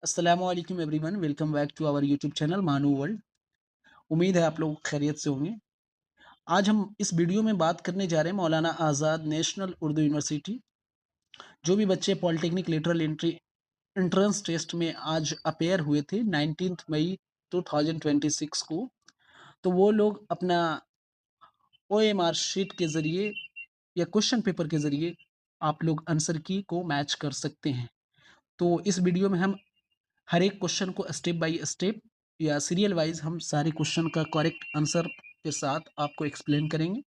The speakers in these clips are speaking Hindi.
अस्सलामुअलैकुम everyone, welcome back to our YouTube channel Maanu world. उम्मीद है आप लोग खैरियत से होंगे। आज हम इस वीडियो में बात करने जा रहे हैं मौलाना आज़ाद नेशनल उर्दू यूनिवर्सिटी। जो भी बच्चे polytechnic lateral entry entrance test में आज अपेयर हुए थे 19 मई 2026 को, तो वो लोग अपना OMR शीट के ज़रिए या क्वेश्चन पेपर के ज़रिए आप लोग आंसर की को मैच कर सकते हैं। तो इस वीडियो में हम हर एक क्वेश्चन को स्टेप बाय स्टेप या सीरियल वाइज हम सारे क्वेश्चन का करेक्ट आंसर के साथ आपको एक्सप्लेन करेंगे।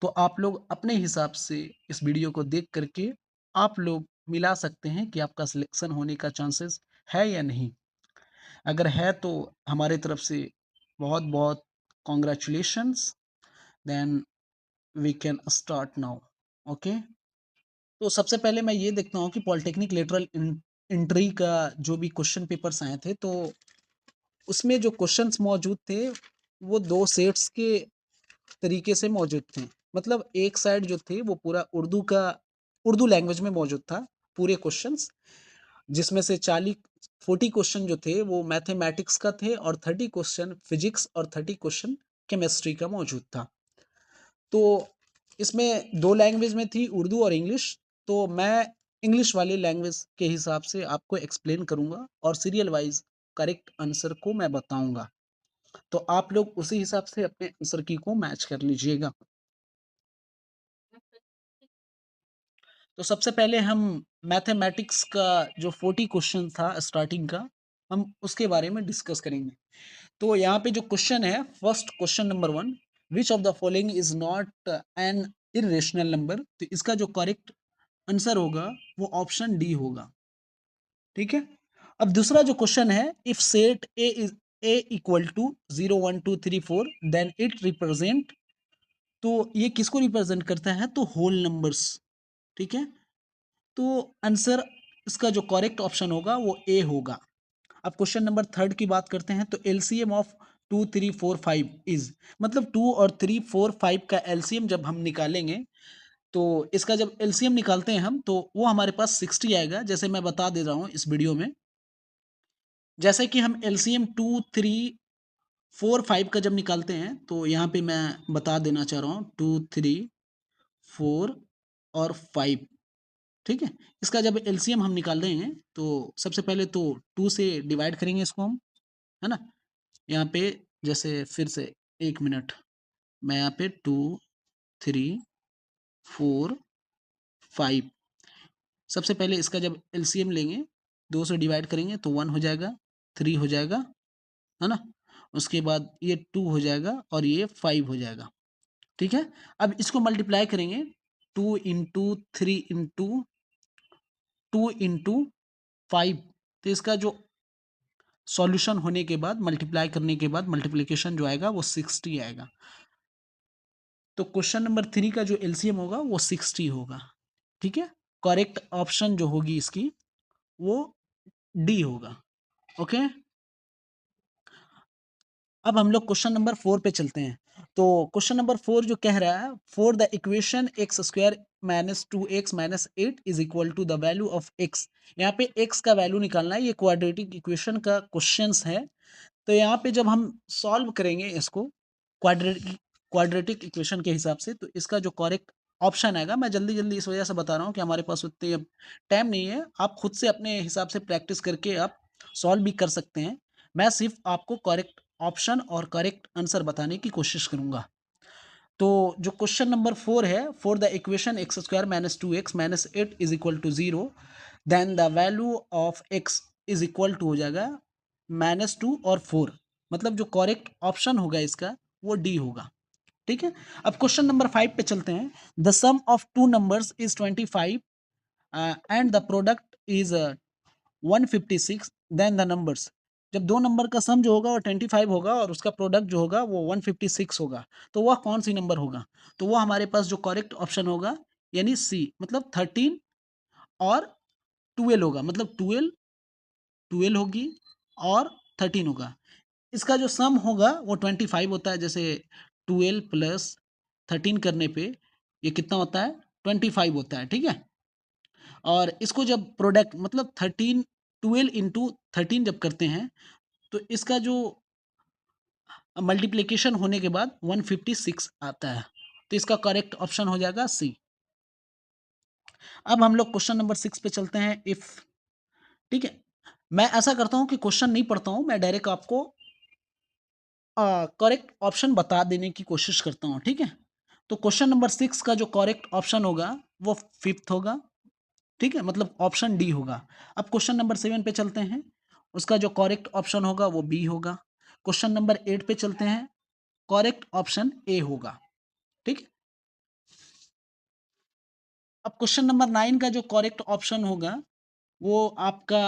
तो आप लोग अपने हिसाब से इस वीडियो को देख करके आप लोग मिला सकते हैं कि आपका सिलेक्शन होने का चांसेस है या नहीं। अगर है तो हमारे तरफ से बहुत बहुत congratulations. Then we can start now. Okay, तो सबसे पहले मैं ये देखता हूँ कि पॉलिटेक्निक लेटरल एंट्री का जो भी क्वेश्चन पेपर्स आए थे, तो उसमें जो क्वेश्चंस मौजूद थे वो 2 सेट्स के तरीके से मौजूद थे। मतलब एक साइड जो थे वो पूरा उर्दू लैंग्वेज में मौजूद था, पूरे क्वेश्चंस, जिसमें से 40 क्वेश्चन जो थे वो मैथमेटिक्स का थे और 30 क्वेश्चन फिजिक्स और 30 क्वेश्चन केमिस्ट्री का मौजूद था। तो इसमें 2 लैंग्वेज में थी, उर्दू और इंग्लिश। तो मैं इंग्लिश वाली लैंग्वेज के हिसाब से आपको एक्सप्लेन करूँगा और सीरियल वाइज़ करेक्ट आंसर को मैं बताऊँगा। तो आप लोग उसी हिसाब से अपने आंसर की को मैच कर लीजिएगा। तो सबसे पहले हम मैथमेटिक्स का जो 40 क्वेश्चन था स्टार्टिंग का, हम उसके बारे में डिस्कस करेंगे। तो यहाँ पे जो क्वेश्चन है, first question number 1, which of the following is not an irrational number. तो इसका जो करेक्ट आंसर होगा वो ऑप्शन डी होगा। ठीक है। अब दूसरा जो क्वेश्चन है, if set A equal to 0 1 2 3 4 then it represent. तो ये किसको रिप्रेजेंट करता है? तो होल नंबर्स। ठीक है। तो आंसर इसका जो करेक्ट ऑप्शन होगा वो ए होगा। अब क्वेश्चन नंबर थर्ड की बात करते हैं। तो एलसीएम ऑफ 2 3 4 5 इज, मतलब 2 और 3 4 5 का एलसीएम जब हम निकालेंगे, तो इसका जब एलसीएम निकालते हैं हम, तो वो हमारे पास 60 आएगा। जैसे मैं बता दे रहा हूँ इस वीडियो में, जैसे कि हम एलसीएम 2 3 4 5 का जब निकालते हैं, तो यहाँ पे मैं बता देना चाह रहा हूँ 2 3 4 और 5। ठीक है। इसका जब एलसीएम हम निकाल रहे हैं, तो सबसे पहले तो 2 से डिवाइड करेंगे इसको हम, है ना। यहाँ पे जैसे फिर से एक मिनट, मैं यहाँ पे 2 3 4 5, सबसे पहले इसका जब एलसीएम लेंगे, 2 से डिवाइड करेंगे तो 1 हो जाएगा, 3 हो जाएगा, है ना। उसके बाद ये 2 हो जाएगा और ये 5 हो जाएगा। ठीक है। अब इसको मल्टीप्लाई करेंगे, 2 इंटू 3 इंटू 2 इंटू 5। तो इसका जो सॉल्यूशन होने के बाद, मल्टीप्लाई करने के बाद मल्टीप्लिकेशन जो आएगा वो 60 आएगा। तो क्वेश्चन नंबर 3 का जो एलसीएम होगा वो 60 होगा। ठीक है। करेक्ट ऑप्शन जो होगी इसकी वो डी होगा। ओके। अब हम लोग क्वेश्चन नंबर 4 पे चलते हैं। तो क्वेश्चन नंबर 4 जो कह रहा है, for the equation x square minus 2x minus 8 is equal to the value of x। यहाँ पे x का वैल्यू निकालना है। ये क्वाड्रेटिक इक्वेशन का क्वेश्चंस है। तो यहाँ पे जब हम सॉल्व करेंगे इसको क्वाड्रेटिक क्वाड्रेटिक इक्वेशन के हिसाब से, तो इसका जो करेक्ट ऑप्शन आएगा, मैं जल्दी जल्दी इस वजह से बता रहा हूँ कि हमारे पास उतनी अब टाइम नहीं है। आप खुद से अपने हिसाब से प्रैक्टिस करके आप सॉल्व भी कर सकते हैं। मैं सिर्फ आपको करेक्ट ऑप्शन और करेक्ट आंसर बताने की कोशिश करूंगा। तो जो क्वेश्चन नंबर 4 है, for the equation x square minus 2x minus 8 is equal to 0, then the value of x is equal to हो जाएगा -2 और 4। मतलब जो करेक्ट ऑप्शन होगा इसका वो डी होगा। ठीक है। अब क्वेश्चन नंबर 5 पे चलते हैं। The sum of two numbers is 25 and the product is 156, then the numbers. जब दो नंबर का सम जो होगा वो 25 होगा और उसका प्रोडक्ट जो होगा वो 156 होगा, तो वह कौन सी नंबर होगा? तो वह हमारे पास जो करेक्ट ऑप्शन होगा, यानी सी, मतलब 13 और 12 होगा। मतलब 12 होगी और 13 होगा। इसका जो सम होगा वो 25 होता है। जैसे 12 प्लस 13 करने पे ये कितना होता है? 25 होता है। ठीक है। और इसको जब प्रोडक्ट, मतलब 13 12 इंटू 13 जब करते हैं तो इसका जो मल्टीप्लिकेशन होने के बाद 156 आता है, तो इसका करेक्ट ऑप्शन हो जाएगा सी। अब हम लोग क्वेश्चन नंबर 6 पे चलते हैं। इफ, ठीक है, मैं ऐसा करता हूं कि क्वेश्चन नहीं पढ़ता हूं, मैं डायरेक्ट आपको करेक्ट ऑप्शन बता देने की कोशिश करता हूं, ठीक है। तो क्वेश्चन नंबर 6 का जो करेक्ट ऑप्शन होगा वो फिफ्थ होगा, ठीक है, मतलब ऑप्शन डी होगा। अब क्वेश्चन नंबर 7 पे चलते हैं, उसका जो करेक्ट ऑप्शन होगा वो बी होगा। क्वेश्चन नंबर 8 पे चलते हैं, करेक्ट ऑप्शन ए होगा, ठीक है। अब क्वेश्चन नंबर 9 का जो करेक्ट ऑप्शन होगा वो आपका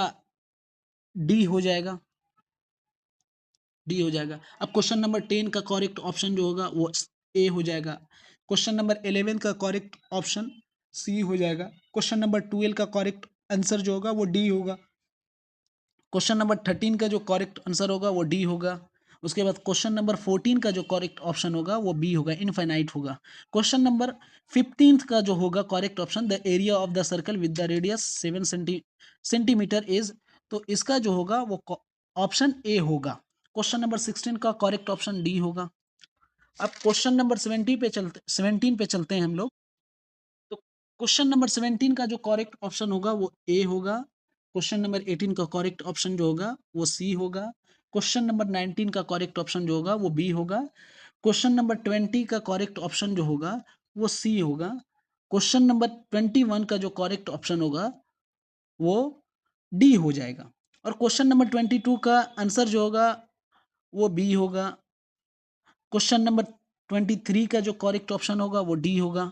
डी हो जाएगा, डी हो जाएगा। अब क्वेश्चन नंबर 10 का करेक्ट ऑप्शन जो होगा वो ए हो जाएगा। क्वेश्चन नंबर 11 का करेक्ट ऑप्शन सी हो जाएगा। क्वेश्चन नंबर 12 का करेक्ट आंसर जो होगा वो डी होगा। क्वेश्चन नंबर 13 का जो करेक्ट आंसर होगा वो डी होगा। उसके बाद क्वेश्चन नंबर 14 का जो करेक्ट ऑप्शन होगा वो बी होगा, इनफाइनाइट होगा। क्वेश्चन नंबर 15 का जो होगा correct option, the area of the circle with the radius 7 centimetre is, तो इसका जो होगा वो ऑप्शन ए होगा। क्वेश्चन नंबर 16 का करेक्ट ऑप्शन डी होगा। अब क्वेश्चन नंबर 17 पे चलते हैं हम लोग। तो क्वेश्चन नंबर 17 का जो करेक्ट ऑप्शन होगा वो ए होगा। क्वेश्चन नंबर 18 का करेक्ट ऑप्शन जो होगा वो सी होगा। क्वेश्चन नंबर 19 का करेक्ट ऑप्शन जो होगा वो बी होगा। क्वेश्चन नंबर 20 का करेक्ट ऑप्शन जो होगा वो सी होगा। क्वेश्चन नंबर 21 का जो करेक्ट ऑप्शन होगा वो डी हो जाएगा। और क्वेश्चन नंबर 22 का आंसर जो होगा वो बी होगा। क्वेश्चन नंबर 23 का जो करेक्ट ऑप्शन होगा वो डी होगा।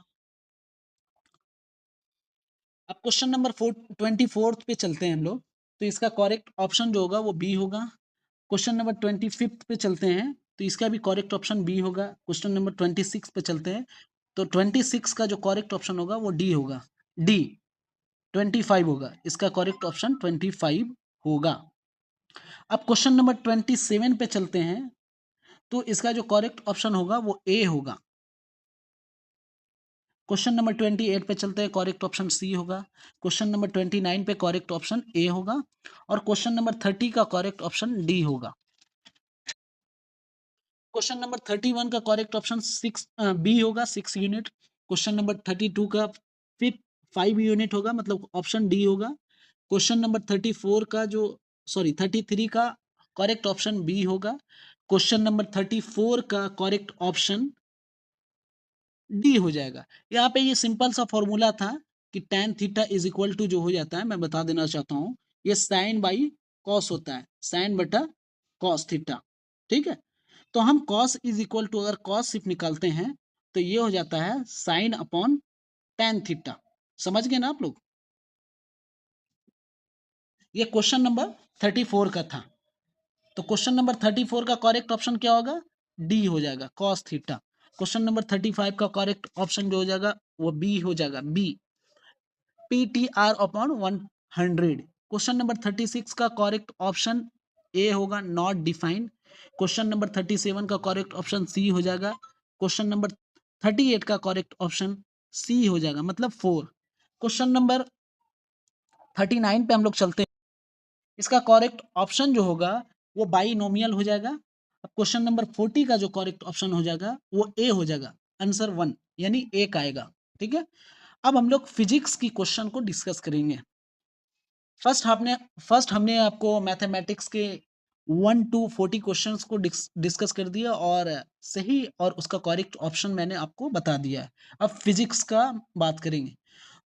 अब क्वेश्चन नंबर 24 पे चलते हैं हम लोग। तो इसका करेक्ट ऑप्शन जो होगा वो बी होगा। क्वेश्चन नंबर 25 पे चलते हैं, तो इसका भी करेक्ट ऑप्शन बी होगा। क्वेश्चन नंबर 26 पे चलते हैं, तो 26 का जो करेक्ट ऑप्शन होगा वो डी होगा, डी। 25 होगा, इसका करेक्ट ऑप्शन 25 होगा। अब क्वेश्चन नंबर 27 पे चलते हैं, तो इसका जो करेक्ट ऑप्शन होगा वो ए होगा। क्वेश्चन नंबर 28 पे चलते हैं, करेक्ट ऑप्शन सी होगा। क्वेश्चन नंबर 29 पे करेक्ट ऑप्शन ए होगा। और क्वेश्चन नंबर 30 का करेक्ट ऑप्शन डी होगा। क्वेश्चन नंबर 31 का करेक्ट ऑप्शन 6 बी होगा, 6 यूनिट। क्वेश्चन नंबर 32 का फिर 5 यूनिट होगा, मतलब ऑप्शन डी होगा। क्वेश्चन नंबर 34 का जो, सॉरी 33 का करेक्ट ऑप्शन बी होगा। क्वेश्चन नंबर 34 का करेक्ट ऑप्शन डी हो जाएगा। यहाँ पे ये सिंपल सा फॉर्मूला था कि tan theta is equal to जो हो जाता है, मैं बता देना चाहता हूँ, ये साइन बाई कॉस होता है, साइन बटा कॉस थीटा, ठीक है। तो हम कॉस इज इक्वल टू, अगर कॉस सिर्फ निकालते हैं तो ये हो जाता है साइन अपॉन tan थीटा। समझ गए ना आप लोग? ये क्वेश्चन नंबर 34 का था। तो क्वेश्चन नंबर 34 का करेक्ट ऑप्शन क्या होगा? डी हो जाएगा, कॉस थीटा। क्वेश्चन नंबर 35 का करेक्ट ऑप्शन जो हो जाएगा वो बी हो जाएगा, B, P T R upon 100। Question number 36 का करेक्ट ऑप्शन ए होगा, नॉट डिफाइन। क्वेश्चन नंबर 37 का करेक्ट ऑप्शन सी हो जाएगा। क्वेश्चन नंबर 38 का करेक्ट ऑप्शन सी हो जाएगा, मतलब 4। क्वेश्चन नंबर 39 पे हम लोग चलते हैं। इसका करेक्ट ऑप्शन जो होगा वो बाइनोमियल हो जाएगा। अब क्वेश्चन नंबर 40 का जो करेक्ट ऑप्शन हो जाएगा वो ए हो जाएगा, आंसर 1, यानी एक आएगा, ठीक है। अब हम लोग फिजिक्स की क्वेश्चन को डिस्कस करेंगे। फर्स्ट हमने आपको मैथमेटिक्स के 1 टू 40 क्वेश्चंस को डिस्कस कर दिया और सही और उसका करेक्ट ऑप्शन मैंने आपको बता दिया है। अब फिजिक्स का बात करेंगे।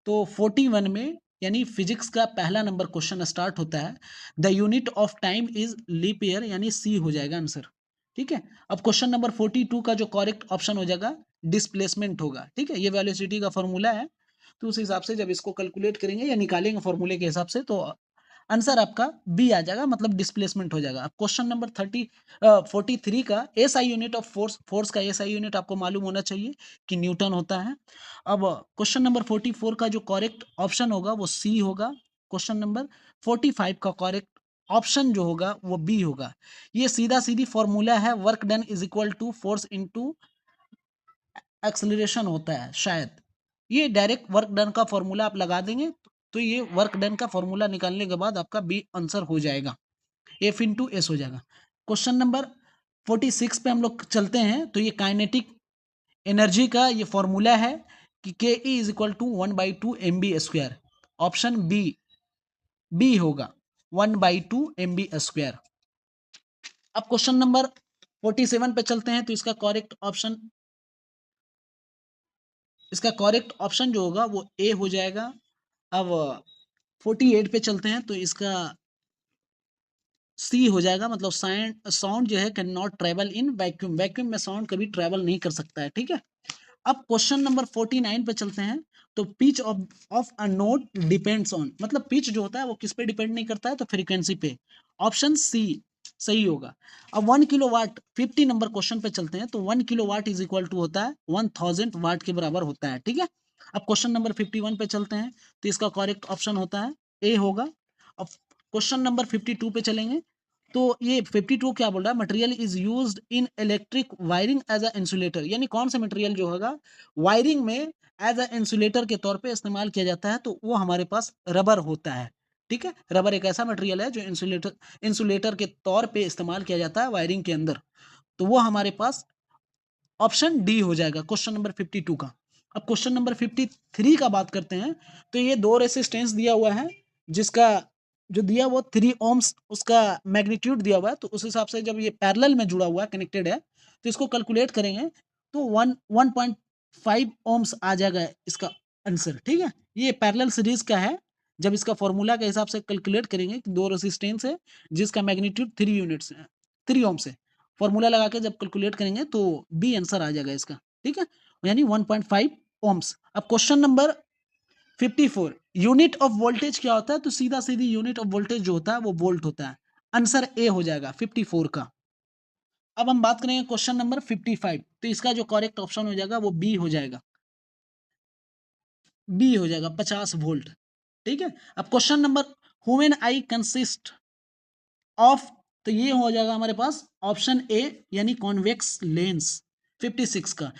तो 41 में यानी फिजिक्स का पहला नंबर क्वेश्चन स्टार्ट होता है, the unit of time is leap year, यानी सी हो जाएगा आंसर, ठीक है। अब क्वेश्चन नंबर 42 का जो करेक्ट ऑप्शन हो जाएगा डिस्प्लेसमेंट होगा, ठीक है। ये वेलोसिटी का फॉर्मूला है, तो उस हिसाब से जब इसको कैलकुलेट करेंगे या निकालेंगे फॉर्मूले के हिसाब से तो आंसर आपका बी आ जाएगा, मतलब डिस्प्लेसमेंट हो जाएगा। अब क्वेश्चन नंबर 43 का SI unit of force, force का एसआई यूनिट आपको मालूम होना चाहिए कि न्यूटन होता है। अब क्वेश्चन नंबर 44 का जो करेक्ट ऑप्शन होगा वो सी होगा। क्वेश्चन नंबर 45 का करेक्ट ऑप्शन जो होगा वो बी होगा। ये सीधा सीधी फॉर्मूला है, work done is equal to force into acceleration होता है शायद। ये डायरेक्ट वर्क डन का फॉर्मूला आप लगा देंगे तो ये वर्क डन का फॉर्मूला निकालने के बाद आपका बी आंसर हो जाएगा, एफ इंटू एस हो जाएगा। क्वेश्चन नंबर 46 पे हम लोग चलते हैं। तो ये काइनेटिक एनर्जी का ये फॉर्मूला है कि K E is equal to 1/2 mb²। Option B B होगा 1/2 mb²। अब क्वेश्चन नंबर 47 पे चलते हैं। तो इसका करेक्ट ऑप्शन जो होगा वो ए हो जाएगा। अब 48 पे चलते हैं। तो इसका सी हो जाएगा, मतलब साउंड जो है can not travel in vacuum, vacuum में साउंड कभी ट्रेवल नहीं कर सकता है, ठीक है। अब क्वेश्चन नंबर 49 पे चलते हैं। तो pitch of a note depends on, मतलब पिच जो होता है वो किस पे डिपेंड नहीं करता है, तो फ्रीक्वेंसी पे। ऑप्शन सी सही होगा। अब 1 किलोवाट 50 नंबर क्वेश्चन पे चलते हैं। तो 1 किलोवाट इज इक्वल टू होता है 1000 वाट के बराबर होता है, ठीक है। अब क्वेश्चन नंबर 51 पे चलते हैं। तो इसका करेक्ट ऑप्शन होता है ए होगा। अब क्वेश्चन नंबर 52 पे चलेंगे। तो ये 52 क्या बोल रहा है, material is used in electric wiring as a insulator, यानी कौन सा मटेरियल जो होगा वायरिंग में एज अ इंसुलेटर के तौर पे इस्तेमाल किया जाता है, तो वो हमारे पास रबर होता है, ठीक है। रबर एक ऐसा मटेरियल है जो इंसुलेटर के तौर पे इस्तेमाल किया जाता है वायरिंग के अंदर। तो वो हमारे पास ऑप्शन डी हो जाएगा क्वेश्चन नंबर 52 का। अब क्वेश्चन नंबर 53 का बात करते हैं। तो ये दो रेसिस्टेंस दिया हुआ है, जिसका जो दिया वो 3 ohms उसका मैग्नीट्यूड दिया हुआ है। तो उस हिसाब से जब ये पैरेलल में जुड़ा हुआ है, कनेक्टेड है, तो इसको कैलकुलेट करेंगे तो 1.5 ohms आ जाएगा इसका आंसर, ठीक है। ये पैरेलल सीरीज का है। जब इसका फॉर्मूला के हिसाब से कैलकुलेट करेंगे कि दो रेसिस्टेंस है जिसका मैग्नीट्यूड 3 यूनिट्स है, 3 ohms है, फॉर्मूला लगा के जब कैलकुलेट करेंगे तो बी आंसर आ जाएगा इसका, ठीक है, यानी 1.5 ohms। अब question number 54, unit of voltage क्या होता है, तो सीधा सीधी यूनिट ऑफ वोल्टेज जो होता है वो वोल्ट होता है। आंसर ए हो जाएगा 54 का। अब हम बात करेंगे क्वेश्चन नंबर 55। तो इसका जो करेक्ट ऑप्शन हो जाएगा वो बी हो जाएगा, बी हो जाएगा 50 वोल्ट, ठीक है। अब question number human I consist of, तो ये हो जाएगा हमारे पास ऑप्शन ए यानी कॉन्वेक्स लेंस 56 का।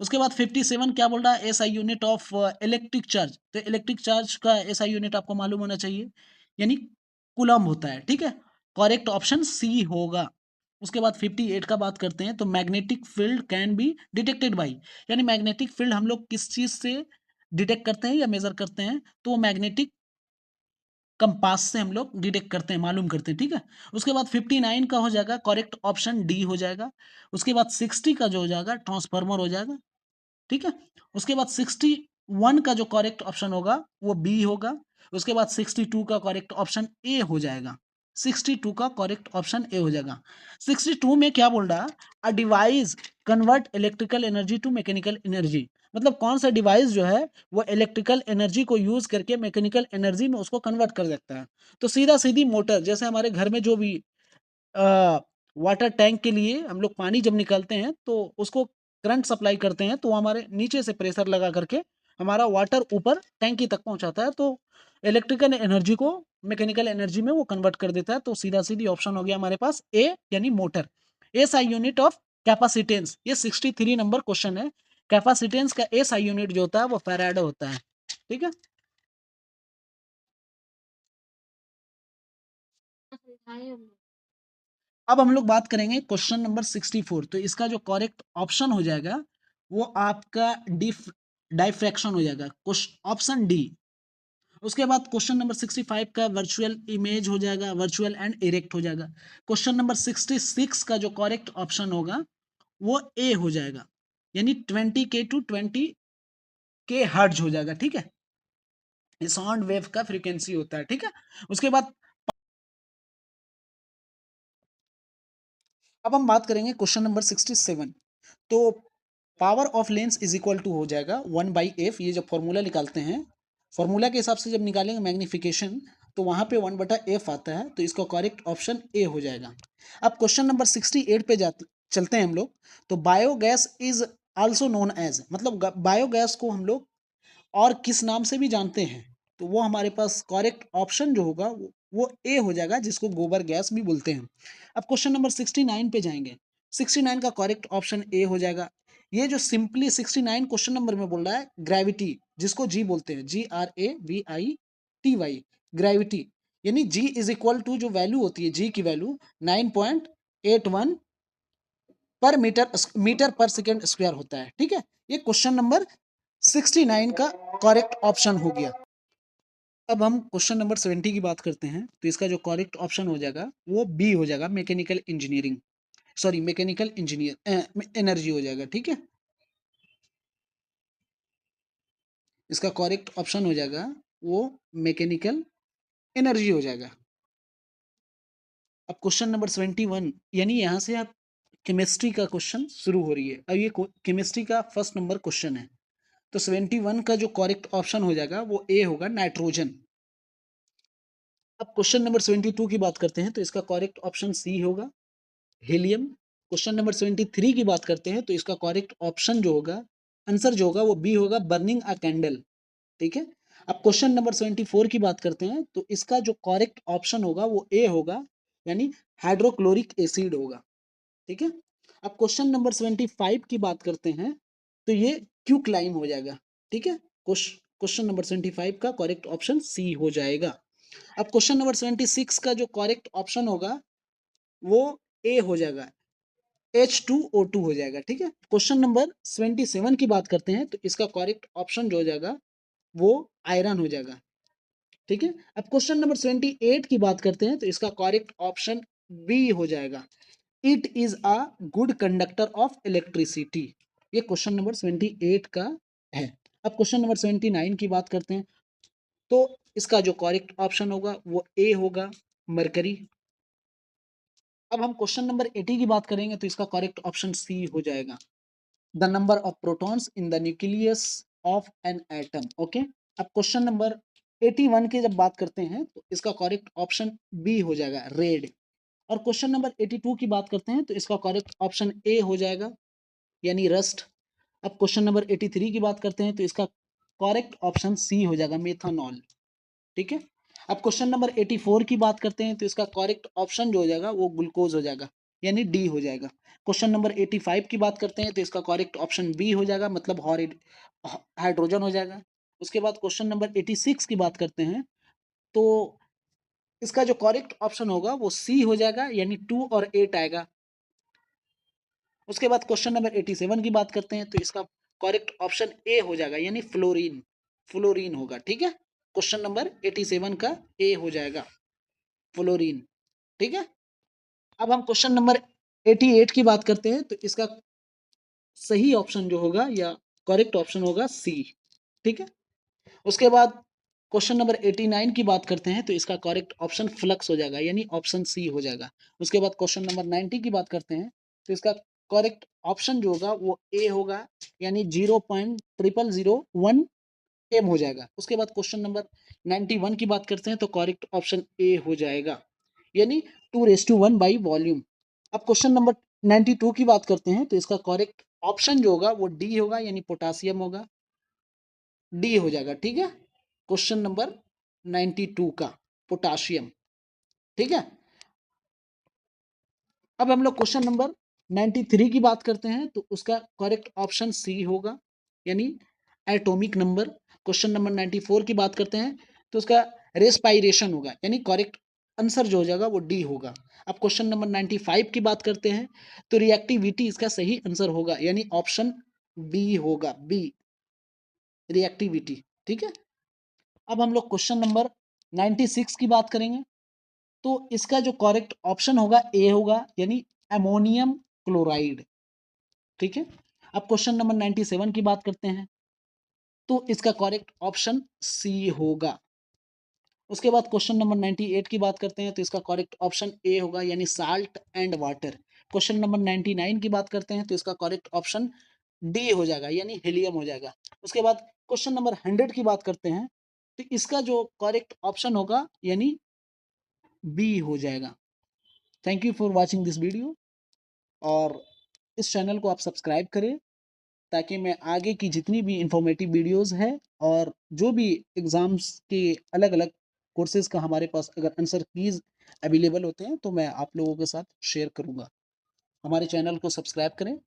उसके बाद 57 क्या बोल रहा है, SI unit of electric charge. तो इलेक्ट्रिक चार्ज का एसआई यूनिट आपको मालूम होना चाहिए, यानी कूलम होता है, ठीक है। करेक्ट ऑप्शन सी होगा। उसके बाद 58 का बात करते हैं। तो magnetic field can be detected by, यानी मैग्नेटिक फील्ड हम लोग किस चीज से डिटेक्ट करते हैं या मेजर करते हैं, तो वो मैग्नेटिक कंपास से हम लोग डिटेक्ट करते हैं, मालूम करते हैं, ठीक है। उसके बाद 59 का हो जाएगा करेक्ट ऑप्शन डी हो जाएगा। उसके बाद 60 का जो हो जाएगा ट्रांसफार्मर हो जाएगा, ठीक है। उसके बाद 61 का जो करेक्ट ऑप्शन होगा वो बी होगा। उसके बाद 62 का करेक्ट ऑप्शन ए हो जाएगा, 62 का करेक्ट ऑप्शन ए हो जाएगा। 62 में क्या बोल रहा है, a device convert electrical energy to mechanical energy, मतलब कौन सा डिवाइस जो है वो इलेक्ट्रिकल एनर्जी को यूज करके मैकेनिकल एनर्जी में उसको कन्वर्ट कर देता है। तो सीधा सीधी मोटर, जैसे हमारे घर में जो भी वाटर टैंक के लिए हम लोग पानी जब निकालते हैं तो उसको करंट सप्लाई करते हैं, तो वो हमारे नीचे से प्रेशर लगा करके हमारा वाटर ऊपर टैंकी तक पहुंचाता है, तो इलेक्ट्रिकल एनर्जी को मैकेनिकल एनर्जी में वो कन्वर्ट कर देता है। तो सीधा सीधी ऑप्शन हो गया हमारे पास ए यानी motor. S I unit of capacitance, ये 63 नंबर क्वेश्चन है। कैपेसिटेंस का एस आई यूनिट जो होता है वो फैराड होता है, ठीक है। अब हम लोग बात करेंगे क्वेश्चन नंबर 64। तो इसका जो करेक्ट ऑप्शन हो जाएगा वो आपका डिफ डाइफ्रैक्शन हो जाएगा, ऑप्शन डी। उसके बाद क्वेश्चन नंबर 65 का वर्चुअल इमेज हो जाएगा, वर्चुअल एंड इरेक्ट हो जाएगा। क्वेश्चन नंबर 66 का जो करेक्ट ऑप्शन होगा वो ए हो जाएगा, यानी 20 k to 20 k हर्ट्ज हो जाएगा, ठीक है। ये साउंड वेव का फ्रीक्वेंसी होता है, ठीक है। उसके बाद अब हम बात करेंगे क्वेश्चन नंबर 67। तो power of lens is equal to हो जाएगा 1/f, ये जब फॉर्मूला निकालते हैं, फॉर्मूला के हिसाब से जब निकालेंगे मैग्निफिकेशन, तो वहां पे 1/f आता है, तो इसका करेक्ट ऑप्शन ए हो जाएगा। अब क्वेश्चन नंबर 68 पे जाते चलते हैं हम लोग। तो biogas is also known as, मतलब बायोगैस को हम लोग और किस नाम से भी जानते हैं, तो वो हमारे पास करेक्ट ऑप्शन जो होगा वो ए हो जाएगा, जिसको गोबर गैस भी बोलते हैं। अब क्वेश्चन नंबर 69 पे जाएंगे। 69 का करेक्ट ऑप्शन ए हो जाएगा। ये जो सिंपली 69 क्वेश्चन नंबर में बोल रहा है ग्रेविटी, जिसको जी बोलते हैं, GRAVI, टी वाई ग्रेविटी, यानी जी इज इक्वल टू जो वैल्यू होती है जी की वैल्यू 9.81 पर मीटर पर सेकेंड स्क्वायर होता है। ठीक है, ये क्वेश्चन नंबर 69 का करेक्ट ऑप्शन हो गया। अब हम क्वेश्चन नंबर 70 की बात करते हैं, तो इसका जो करेक्ट ऑप्शन हो जाएगा वो बी हो जाएगा, mechanical engineering, sorry mechanical engineer energy हो जाएगा। ठीक है, इसका करेक्ट ऑप्शन हो जाएगा वो मैकेनिकल एनर्जी हो जाएगा। अब क्वेश्चन नंबर 71, यानी यहाँ से आप केमिस्ट्री का क्वेश्चन शुरू हो रही है। अब ये केमिस्ट्री का फर्स्ट नंबर क्वेश्चन है, तो 71 का जो करेक्ट ऑप्शन हो जाएगा वो ए होगा, नाइट्रोजन। अब क्वेश्चन नंबर 72 की बात करते हैं, तो इसका करेक्ट ऑप्शन सी होगा, हीलियम। क्वेश्चन नंबर 73 की बात करते हैं, तो इसका करेक्ट ऑप्शन जो होगा, आंसर जो होगा वो बी होगा, बर्निंग अ कैंडल। ठीक है, अब क्वेश्चन नंबर 74 की बात करते हैं, तो इसका जो करेक्ट ऑप्शन होगा वो ए होगा, यानी हाइड्रोक्लोरिक एसिड होगा। ठीक है, अब क्वेश्चन नंबर 75 की बात करते हैं, तो ये क्यू क्लाइम हो जाएगा। ठीक है, क्वेश्चन नंबर 75 का करेक्ट ऑप्शन सी हो जाएगा। अब क्वेश्चन नंबर 76 का जो करेक्ट ऑप्शन होगा वो ए हो जाएगा, H2O2 हो जाएगा। ठीक है, क्वेश्चन नंबर 77 की बात करते हैं, तो इसका करेक्ट ऑप्शन जो हो जाएगा वो आयरन हो जाएगा। ठीक है, अब क्वेश्चन नंबर 78 की बात करते हैं, तो इसका करेक्ट ऑप्शन बी हो जाएगा, it is a good conductor of electricity. ये क्वेश्चन नंबर 78 का है। अब क्वेश्चन नंबर 79 की बात करते हैं, तो इसका जो करेक्ट ऑप्शन होगा वो ए होगा, मरकरी। अब हम क्वेश्चन नंबर 80 की बात करेंगे, तो इसका करेक्ट ऑप्शन सी हो जाएगा, the number of protons in the nucleus of an atom. Okay, अब क्वेश्चन नंबर 81 की जब बात करते हैं, तो इसका करेक्ट ऑप्शन बी हो जाएगा, रेड। और क्वेश्चन नंबर 82 की बात करते हैं, तो इसका करेक्ट ऑप्शन ए हो जाएगा, यानी रस्ट। अब क्वेश्चन नंबर 83 की बात करते हैं, तो इसका करेक्ट ऑप्शन सी हो जाएगा, मेथनॉल। ठीक है, अब क्वेश्चन नंबर 84 की बात करते हैं, तो इसका करेक्ट ऑप्शन जो हो जाएगा वो ग्लूकोज हो जाएगा, यानी डी हो जाएगा। क्वेश्चन नंबर 85 की बात करते हैं, तो इसका करेक्ट ऑप्शन बी हो जाएगा, मतलब हाइड्रोजन हो जाएगा। उसके बाद क्वेश्चन नंबर 86 की बात करते हैं, तो इसका जो करेक्ट ऑप्शन होगा वो सी हो जाएगा, यानी 2 और 8 आएगा। उसके बाद क्वेश्चन नंबर 87 की बात करते हैं, तो इसका करेक्ट ऑप्शन ए हो जाएगा, यानी फ्लोरीन, फ्लोरीन होगा। ठीक है, क्वेश्चन नंबर 87 का ए हो जाएगा, फ्लोरीन। ठीक है, अब हम क्वेश्चन नंबर 88 की बात करते हैं, तो इसका सही ऑप्शन जो होगा या करेक्ट ऑप्शन होगा सी। ठीक है, उसके बाद क्वेश्चन नंबर 89 की बात करते हैं, तो इसका करेक्ट ऑप्शन फ्लक्स हो जाएगा, यानी ऑप्शन सी हो जाएगा। उसके बाद क्वेश्चन नंबर 90 की बात करते हैं, तो इसका करेक्ट ऑप्शन जो होगा वो ए होगा, यानी 0.0001 एम हो जाएगा। उसके बाद क्वेश्चन नंबर 91 की बात करते हैं, तो करेक्ट ऑप्शन ए हो जाएगा, यानी 2:1 बाई वॉल्यूम। अब क्वेश्चन नंबर 92 की बात करते हैं, तो इसका करेक्ट ऑप्शन जो होगा वो डी होगा, यानी पोटासियम होगा, डी हो जाएगा। ठीक है, क्वेश्चन नंबर 92 का पोटाशियम। ठीक है, अब हम लोग क्वेश्चन नंबर 93 की बात करते हैं, तो उसका करेक्ट ऑप्शन सी होगा, यानी एटॉमिक नंबर। क्वेश्चन नंबर 94 की बात करते हैं, तो उसका रेस्पायरेशन होगा, यानी करेक्ट आंसर जो हो जाएगा वो डी होगा। अब क्वेश्चन नंबर 95 की बात करते हैं, तो रिएक्टिविटी इसका सही आंसर होगा, यानी ऑप्शन बी होगा, बी, रिएक्टिविटी। ठीक है, अब हम लोग क्वेश्चन नंबर 96 की बात करेंगे, तो इसका जो करेक्ट ऑप्शन होगा ए होगा, यानी अमोनियम क्लोराइड। ठीक है, अब क्वेश्चन नंबर 97 की बात करते हैं, तो इसका करेक्ट ऑप्शन सी होगा। उसके बाद क्वेश्चन नंबर 98 की बात करते हैं, तो इसका करेक्ट ऑप्शन ए होगा, यानी salt and water. Question number 99 की बात करते हैं, तो इसका करेक्ट ऑप्शन डी हो जाएगा, यानी हीलियम हो जाएगा। उसके बाद क्वेश्चन नंबर 100 की बात करते हैं, तो इसका जो करेक्ट ऑप्शन होगा यानी बी हो जाएगा। Thank you for watching this video, और इस चैनल को आप सब्सक्राइब करें, ताकि मैं आगे की जितनी भी इंफॉर्मेटिव वीडियोस है और जो भी एग्ज़ाम्स के अलग अलग कोर्सेज का हमारे पास अगर आंसर कीज़ अवेलेबल होते हैं, तो मैं आप लोगों के साथ शेयर करूँगा। हमारे चैनल को सब्सक्राइब करें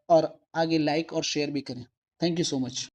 और आगे लाइक और शेयर भी करें। Thank you so much.